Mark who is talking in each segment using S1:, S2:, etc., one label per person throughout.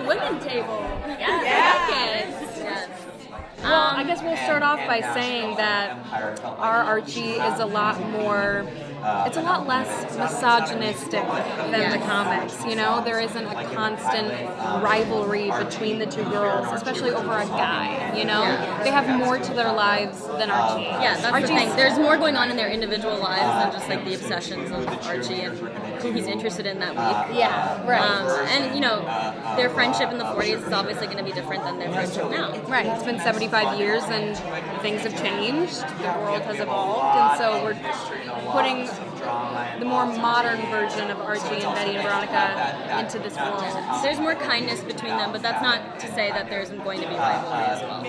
S1: women table.
S2: Yeah.
S1: Yes. Well, I guess we'll start off by saying that our Archie is a lot more, it's a lot less misogynistic than the comics, you know? There isn't a constant rivalry between the two girls, especially over a guy, you know? They have more to their lives than Archie.
S2: Yeah, that's the thing. There's more going on in their individual lives than just like the obsessions of Archie and who he's interested in that week.
S1: Yeah, right.
S2: And, you know, their friendship in the 40s is obviously going to be different than their friendship now.
S1: Right, it's been 75 years and things have changed, the world has evolved, and so we're putting the more modern version of Archie and Betty and Veronica into this world.
S2: There's more kindness between them, but that's not to say that there isn't going to be rivalry as well.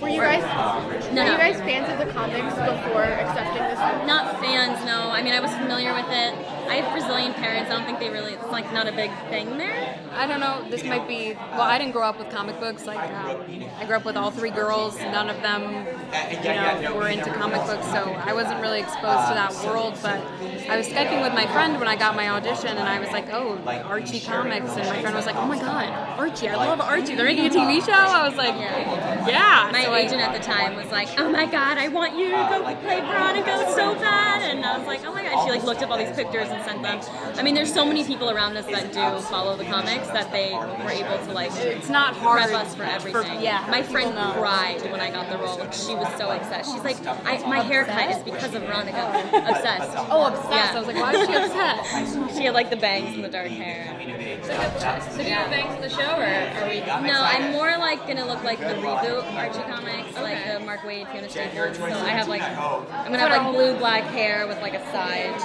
S3: Were you guys fans of the comics before accepting this one?
S2: Not fans, no. I mean, I was familiar with it. I have Brazilian parents. I don't think it's like not a big thing there.
S1: I don't know, this might be, well, I didn't grow up with comic books, like, I grew up with all three girls, none of them, were into comic books, so I wasn't really exposed to that world, but I was Skyping with my friend when I got my audition, and I was like, oh, Archie comics, and my friend was like, oh my god, Archie, I love Archie, they're making a TV show? I was like, yeah.
S2: My agent at the time was like, oh my god, I want you to go play Veronica so bad, and I was like, oh my god, she like looked up all these pictures and sent them. I mean, there's so many people around us that do follow the comics that they were able to like,
S1: it's not hard
S2: prep us for everything. My friend cried when I got the role. Like, she was so obsessed. She's like, my haircut is because of Veronica. Obsessed.
S1: Oh, obsessed. Yeah. I was like, why is she obsessed?
S2: She had like the bangs and the dark hair.
S1: So do you have bangs in the show, or are we?
S2: No, I'm more like gonna look like the reboot Archie comics, like the Mark Waid, Fiona Staples. So I have like, I'm gonna have like blue-black hair with like a side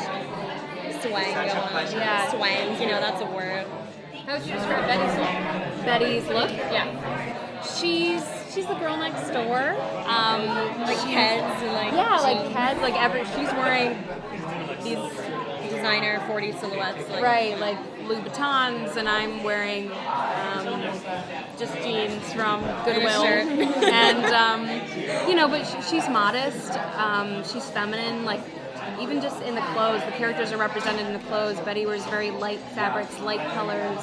S2: swang going on. Yeah, swang. You know, that's a word.
S1: How would you describe Betty's look? Betty's look?
S2: Yeah.
S1: She's the girl next door.
S2: Like Keds and like
S1: like Keds. Like she's wearing these
S2: designer 40s silhouettes. Like,
S1: right, like Louis Vuittons, and I'm wearing just jeans from Goodwill. And but she's modest. She's feminine. Like, even just in the clothes, the characters are represented in the clothes. Betty wears very light fabrics, light colors,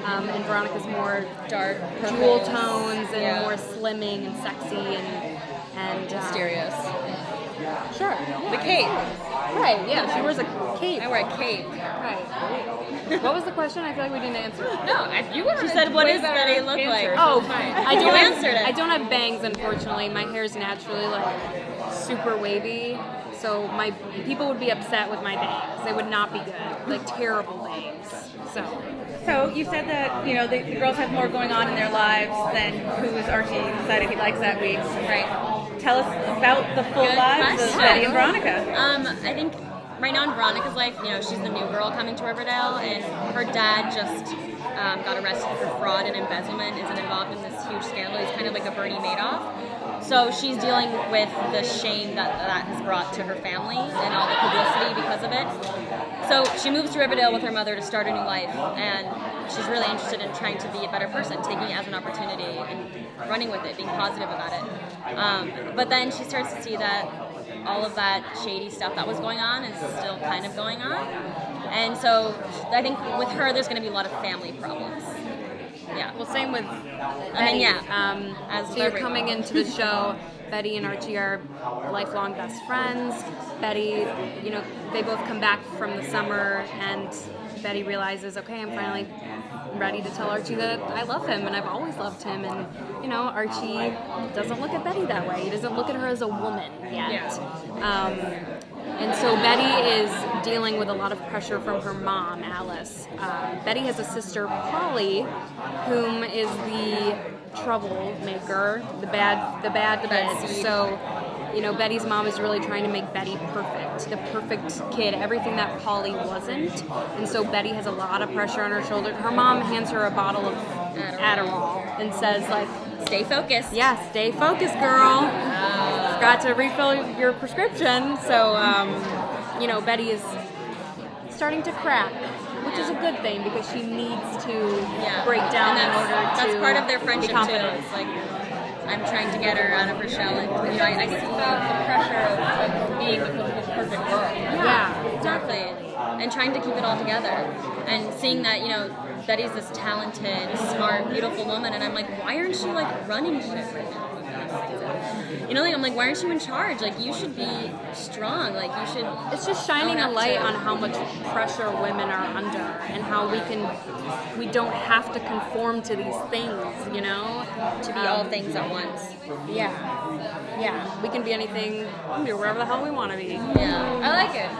S1: and Veronica's more
S2: dark,
S1: jewel tones and more slimming and sexy and
S2: mysterious.
S1: Sure.
S2: The cape.
S1: Right, yeah, she wears a cape.
S2: I wear a cape.
S1: Right. What was the question? I feel like we didn't answer it.
S2: No, she said, what does Betty look like?
S1: Oh,
S2: I
S1: don't have bangs, unfortunately. My hair's naturally like super wavy. So my people would be upset with my bangs. They would not be good, like terrible bangs.
S4: So you said that the girls have more going on in their lives than who Archie decided he likes that week.
S2: Right.
S4: Tell us about the full lives of Betty and Veronica.
S2: I think right now in Veronica's life, she's the new girl coming to Riverdale, and her dad just got arrested for fraud and embezzlement, isn't involved in this huge scandal. He's kind of like a Bernie Madoff. So she's dealing with the shame that has brought to her family and all the publicity because of it. So she moves to Riverdale with her mother to start a new life, and she's really interested in trying to be a better person, taking it as an opportunity and running with it, being positive about it. But then she starts to see that all of that shady stuff that was going on is still kind of going on. And so I think with her, there's going to be a lot of family problems. Yeah.
S1: Well, same with Betty. So you're coming into the show, Betty and Archie are lifelong best friends. Betty, they both come back from the summer, and Betty realizes, okay, I'm finally ready to tell Archie that I love him, and I've always loved him. And, Archie doesn't look at Betty that way. He doesn't look at her as a woman yet.
S2: Yeah.
S1: And so Betty is dealing with a lot of pressure from her mom, Alice. Betty has a sister, Polly, whom is the troublemaker, the bad kid. So, Betty's mom is really trying to make Betty perfect, the perfect kid, everything that Polly wasn't. And so Betty has a lot of pressure on her shoulder. Her mom hands her a bottle of Adderall and says, like,
S2: stay focused.
S1: Yeah, stay focused, girl. Forgot to refill your prescription. So, Betty is starting to crack, which is a good thing because she needs to break down in order to
S2: that's part of their friendship
S1: be confident.
S2: too. It's like, I'm trying to get her out of her shell, and I see the pressure of being the perfect girl.
S1: Yeah,
S2: exactly. And trying to keep it all together, and seeing that Betty's this talented, smart, beautiful woman, and I'm like, why aren't you like running shit right now? You know, like I'm like, why aren't you in charge? Like you should be strong. Like you should.
S1: It's just shining a light on how much pressure women are under, and how we don't have to conform to these things, you know,
S2: to be all things at once.
S1: Yeah, we can be anything. We can be wherever the hell we want to be.
S2: Yeah, I like it.